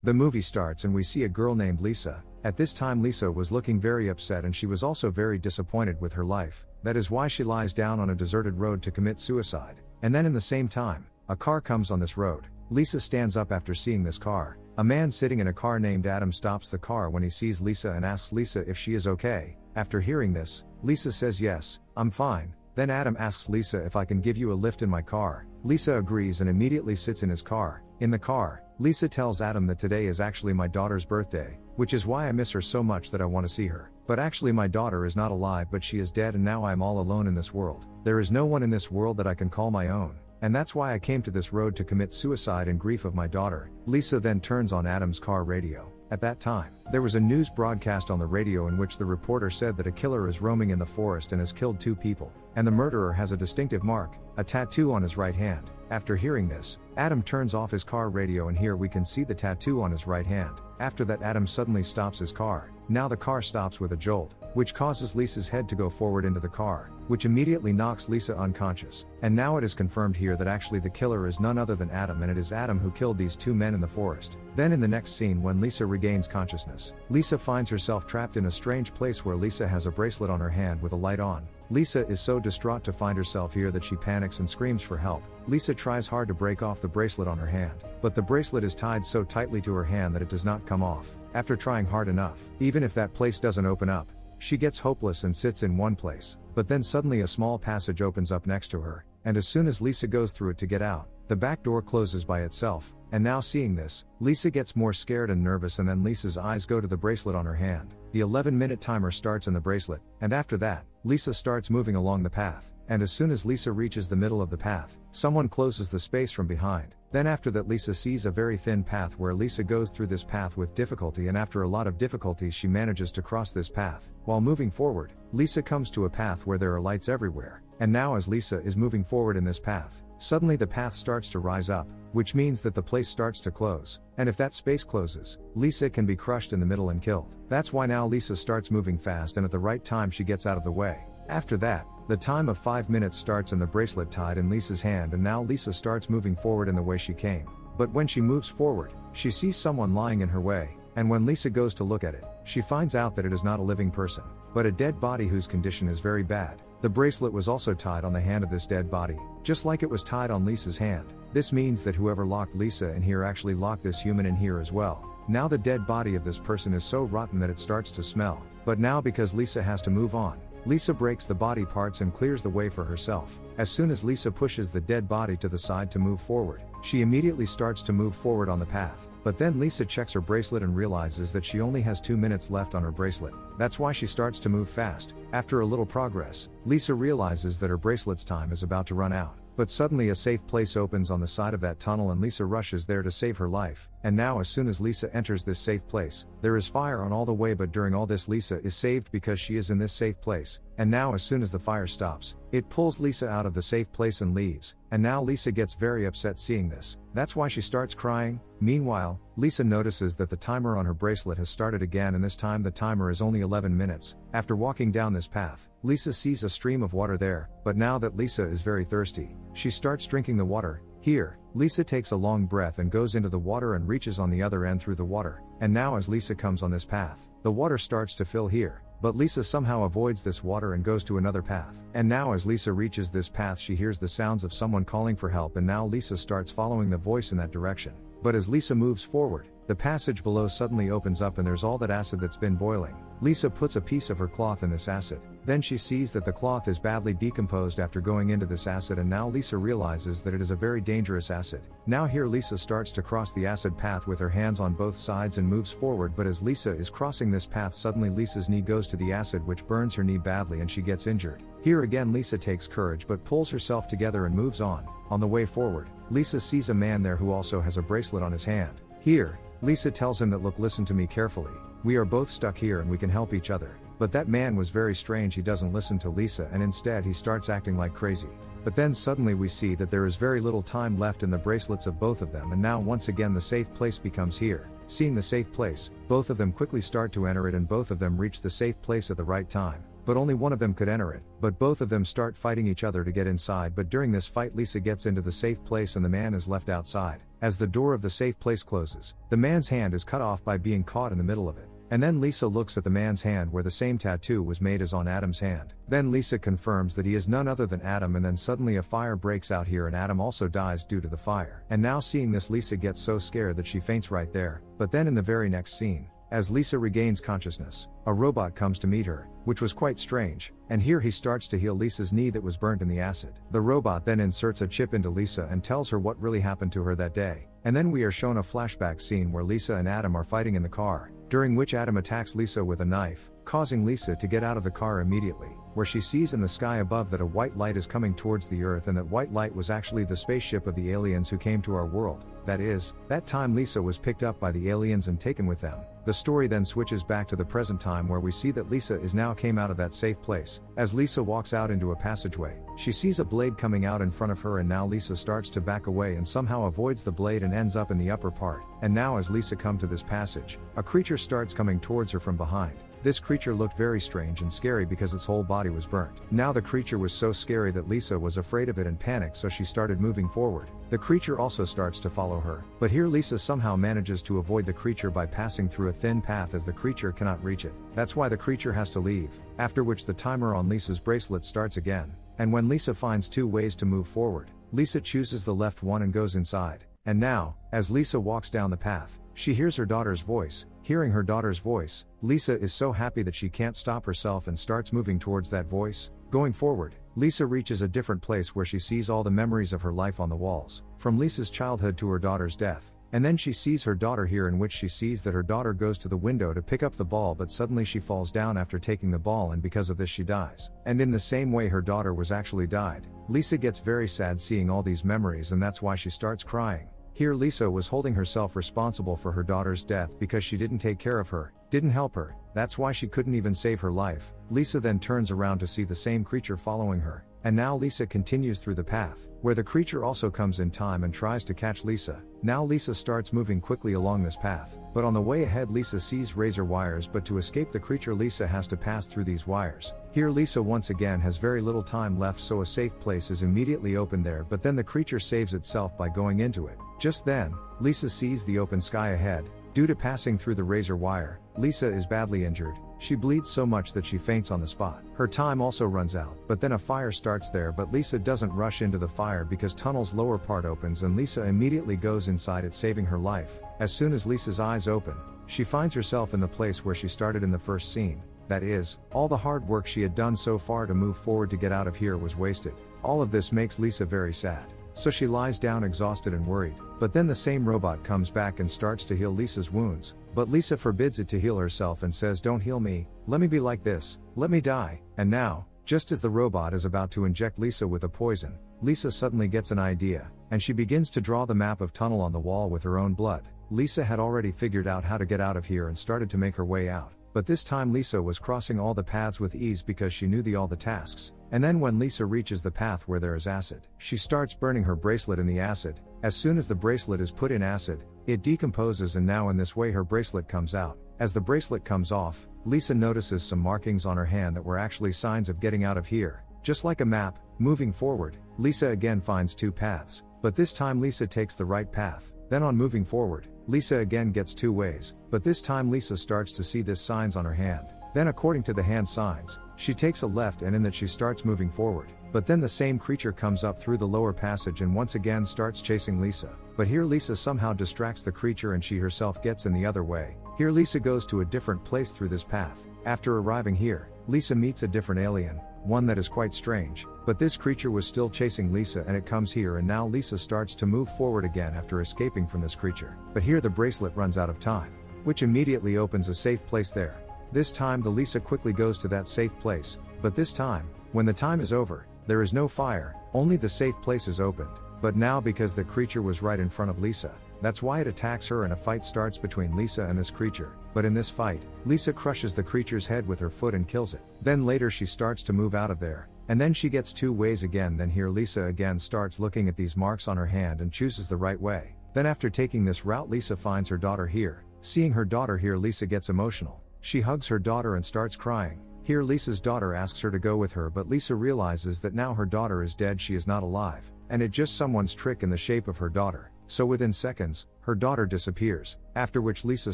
The movie starts and we see a girl named Lisa. At this time Lisa was looking very upset and she was also very disappointed with her life. That is why she lies down on a deserted road to commit suicide. And then in the same time, a car comes on this road. Lisa stands up after seeing this car. A man sitting in a car named Adam stops the car when he sees Lisa and asks Lisa if she is okay. After hearing this, Lisa says yes, I'm fine. Then Adam asks Lisa if I can give you a lift in my car. Lisa agrees and immediately sits in his car. In the car, Lisa tells Adam that today is actually my daughter's birthday, which is why I miss her so much that I want to see her. But actually my daughter is not alive but she is dead and now I am all alone in this world. There is no one in this world that I can call my own. And that's why I came to this road to commit suicide in grief of my daughter. Lisa then turns on Adam's car radio. At that time, there was a news broadcast on the radio in which the reporter said that a killer is roaming in the forest and has killed 2 people. And the murderer has a distinctive mark, a tattoo on his right hand. After hearing this, Adam turns off his car radio and here we can see the tattoo on his right hand. After that Adam suddenly stops his car. Now the car stops with a jolt, which causes Lisa's head to go forward into the car, which immediately knocks Lisa unconscious. And now it is confirmed here that actually the killer is none other than Adam and it is Adam who killed these 2 men in the forest. Then in the next scene when Lisa regains consciousness, Lisa finds herself trapped in a strange place where Lisa has a bracelet on her hand with a light on. Lisa is so distraught to find herself here that she panics and screams for help. Lisa tries hard to break off the bracelet on her hand, but the bracelet is tied so tightly to her hand that it does not come off. After trying hard enough, even if that place doesn't open up, she gets hopeless and sits in one place. But then suddenly a small passage opens up next to her, and as soon as Lisa goes through it to get out, the back door closes by itself. And now seeing this, Lisa gets more scared and nervous and then Lisa's eyes go to the bracelet on her hand. The 11-minute timer starts in the bracelet, and after that, Lisa starts moving along the path. And as soon as Lisa reaches the middle of the path, someone closes the space from behind. Then after that Lisa sees a very thin path where Lisa goes through this path with difficulty and after a lot of difficulty she manages to cross this path. While moving forward, Lisa comes to a path where there are lights everywhere. And now as Lisa is moving forward in this path, suddenly the path starts to rise up, which means that the place starts to close. And if that space closes, Lisa can be crushed in the middle and killed. That's why now Lisa starts moving fast and at the right time she gets out of the way. After that, the time of 5 minutes starts and the bracelet tied in Lisa's hand and now Lisa starts moving forward in the way she came. But when she moves forward, she sees someone lying in her way, and when Lisa goes to look at it, she finds out that it is not a living person, but a dead body whose condition is very bad. The bracelet was also tied on the hand of this dead body, just like it was tied on Lisa's hand. This means that whoever locked Lisa in here actually locked this human in here as well. Now the dead body of this person is so rotten that it starts to smell. But now because Lisa has to move on, Lisa breaks the body parts and clears the way for herself. As soon as Lisa pushes the dead body to the side to move forward, she immediately starts to move forward on the path. But then Lisa checks her bracelet and realizes that she only has 2 minutes left on her bracelet. That's why she starts to move fast. After a little progress, Lisa realizes that her bracelet's time is about to run out. But suddenly a safe place opens on the side of that tunnel and Lisa rushes there to save her life. And now as soon as Lisa enters this safe place, there is fire on all the way, but during all this Lisa is saved because she is in this safe place. And now as soon as the fire stops, it pulls Lisa out of the safe place and leaves. And now Lisa gets very upset seeing this. That's why she starts crying. Meanwhile, Lisa notices that the timer on her bracelet has started again and this time the timer is only 11 minutes. After walking down this path, Lisa sees a stream of water there, but now that Lisa is very thirsty, she starts drinking the water. Here, Lisa takes a long breath and goes into the water and reaches on the other end through the water. And now as Lisa comes on this path, the water starts to fill here. But Lisa somehow avoids this water and goes to another path. And now as Lisa reaches this path she hears the sounds of someone calling for help and now Lisa starts following the voice in that direction. But as Lisa moves forward, the passage below suddenly opens up and there's all that acid that's been boiling. Lisa puts a piece of her cloth in this acid. Then she sees that the cloth is badly decomposed after going into this acid and now Lisa realizes that it is a very dangerous acid. Now here Lisa starts to cross the acid path with her hands on both sides and moves forward, but as Lisa is crossing this path suddenly Lisa's knee goes to the acid which burns her knee badly and she gets injured. Here again Lisa takes courage but pulls herself together and moves on. On the way forward, Lisa sees a man there who also has a bracelet on his hand. Here, Lisa tells him that look, listen to me carefully. We are both stuck here and we can help each other. But that man was very strange. He doesn't listen to Lisa and instead he starts acting like crazy. But then suddenly we see that there is very little time left in the bracelets of both of them and now once again the safe place becomes here. Seeing the safe place, both of them quickly start to enter it and both of them reach the safe place at the right time. but only one of them could enter it, but both of them start fighting each other to get inside. But during this fight, Lisa gets into the safe place and the man is left outside. As the door of the safe place closes, the man's hand is cut off by being caught in the middle of it. And then Lisa looks at the man's hand where the same tattoo was made as on Adam's hand. Then Lisa confirms that he is none other than Adam, and then suddenly a fire breaks out here and Adam also dies due to the fire. And now seeing this, Lisa gets so scared that she faints right there. But then in the very next scene, as Lisa regains consciousness, a robot comes to meet her, which was quite strange, and here he starts to heal Lisa's knee that was burnt in the acid. The robot then inserts a chip into Lisa and tells her what really happened to her that day. And then we are shown a flashback scene where Lisa and Adam are fighting in the car, during which Adam attacks Lisa with a knife, causing Lisa to get out of the car immediately, where she sees in the sky above that a white light is coming towards the earth, and that white light was actually the spaceship of the aliens who came to our world. That is, that time Lisa was picked up by the aliens and taken with them. The story then switches back to the present time where we see that Lisa is now came out of that safe place. As Lisa walks out into a passageway, she sees a blade coming out in front of her, and now Lisa starts to back away and somehow avoids the blade and ends up in the upper part. And now as Lisa comes to this passage, a creature starts coming towards her from behind. This creature looked very strange and scary because its whole body was burnt. Now the creature was so scary that Lisa was afraid of it and panicked, so she started moving forward. The creature also starts to follow her, but here Lisa somehow manages to avoid the creature by passing through a thin path as the creature cannot reach it. That's why the creature has to leave, after which the timer on Lisa's bracelet starts again. And when Lisa finds two ways to move forward, Lisa chooses the left one and goes inside. And now, as Lisa walks down the path, she hears her daughter's voice. Hearing her daughter's voice, Lisa is so happy that she can't stop herself and starts moving towards that voice. Going forward, Lisa reaches a different place where she sees all the memories of her life on the walls, from Lisa's childhood to her daughter's death. And then she sees her daughter here, in which she sees that her daughter goes to the window to pick up the ball, but suddenly she falls down after taking the ball, and because of this she dies. And in the same way her daughter was actually died. Lisa gets very sad seeing all these memories, and that's why she starts crying. Here Lisa was holding herself responsible for her daughter's death because she didn't take care of her, didn't help her. That's why she couldn't even save her life. Lisa then turns around to see the same creature following her. And now Lisa continues through the path, where the creature also comes in time and tries to catch Lisa. Now Lisa starts moving quickly along this path, but on the way ahead Lisa sees razor wires, but to escape the creature Lisa has to pass through these wires. Here Lisa once again has very little time left, so a safe place is immediately opened there, but then the creature saves itself by going into it. Just then, Lisa sees the open sky ahead. Due to passing through the razor wire, Lisa is badly injured. She bleeds so much that she faints on the spot. Her time also runs out, but then a fire starts there, but Lisa doesn't rush into the fire because tunnel's lower part opens and Lisa immediately goes inside it, saving her life. As soon as Lisa's eyes open, she finds herself in the place where she started in the first scene. That is, all the hard work she had done so far to move forward to get out of here was wasted. All of this makes Lisa very sad. So she lies down exhausted and worried. But then the same robot comes back and starts to heal Lisa's wounds. But Lisa forbids it to heal herself and says, "Don't heal me, let me be like this, let me die." And now, just as the robot is about to inject Lisa with a poison, Lisa suddenly gets an idea, and she begins to draw the map of tunnel on the wall with her own blood. Lisa had already figured out how to get out of here and started to make her way out. But this time Lisa was crossing all the paths with ease because she knew all the tasks. And then when Lisa reaches the path where there is acid, she starts burning her bracelet in the acid. As soon as the bracelet is put in acid, it decomposes, and now in this way her bracelet comes out. As the bracelet comes off, Lisa notices some markings on her hand that were actually signs of getting out of here. Just like a map, moving forward, Lisa again finds two paths, but this time Lisa takes the right path. Then on moving forward, Lisa again gets two ways, but this time Lisa starts to see these signs on her hand. Then according to the hand signs, she takes a left, and in that she starts moving forward. But then the same creature comes up through the lower passage and once again starts chasing Lisa. But here Lisa somehow distracts the creature and she herself gets in the other way. Here Lisa goes to a different place through this path. After arriving here, Lisa meets a different alien, one that is quite strange. But this creature was still chasing Lisa, and it comes here, and now Lisa starts to move forward again after escaping from this creature. But here the bracelet runs out of time, which immediately opens a safe place there. This time the Lisa quickly goes to that safe place, but this time, when the time is over, there is no fire, only the safe place is opened. But now because the creature was right in front of Lisa, that's why it attacks her, and a fight starts between Lisa and this creature. But in this fight, Lisa crushes the creature's head with her foot and kills it. Then later she starts to move out of there, and then she gets two ways again. Then here Lisa again starts looking at these marks on her hand and chooses the right way. Then after taking this route Lisa finds her daughter here. Seeing her daughter here Lisa gets emotional. She hugs her daughter and starts crying. Here Lisa's daughter asks her to go with her, but Lisa realizes that now her daughter is dead, she is not alive, and it just someone's trick in the shape of her daughter. So within seconds, her daughter disappears, after which Lisa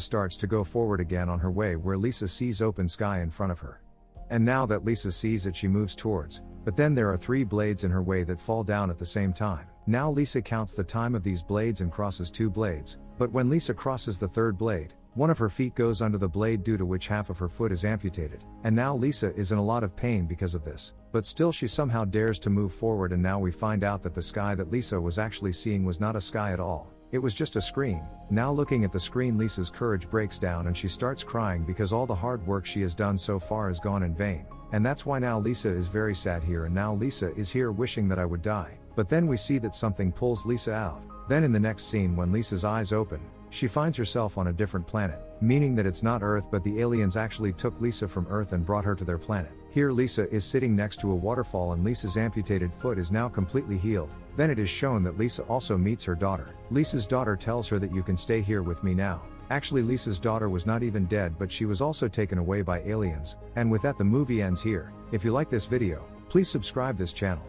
starts to go forward again on her way, where Lisa sees open sky in front of her. And now that Lisa sees it, she moves towards, but then there are 3 blades in her way that fall down at the same time. Now Lisa counts the time of these blades and crosses 2 blades, but when Lisa crosses the 3rd blade, one of her feet goes under the blade, due to which half of her foot is amputated, and now Lisa is in a lot of pain because of this, but still she somehow dares to move forward. And now we find out that the sky that Lisa was actually seeing was not a sky at all, it was just a screen. Now looking at the screen, Lisa's courage breaks down and she starts crying because all the hard work she has done so far has gone in vain, and that's why now Lisa is very sad here. And now Lisa is here wishing that I would die, but then we see that something pulls Lisa out. Then in the next scene, when Lisa's eyes open, she finds herself on a different planet, meaning that it's not Earth, but the aliens actually took Lisa from Earth and brought her to their planet. Here Lisa is sitting next to a waterfall and Lisa's amputated foot is now completely healed. Then it is shown that Lisa also meets her daughter. Lisa's daughter tells her that you can stay here with me now. Actually, Lisa's daughter was not even dead, but she was also taken away by aliens. And with that, the movie ends here. If you like this video, please subscribe this channel.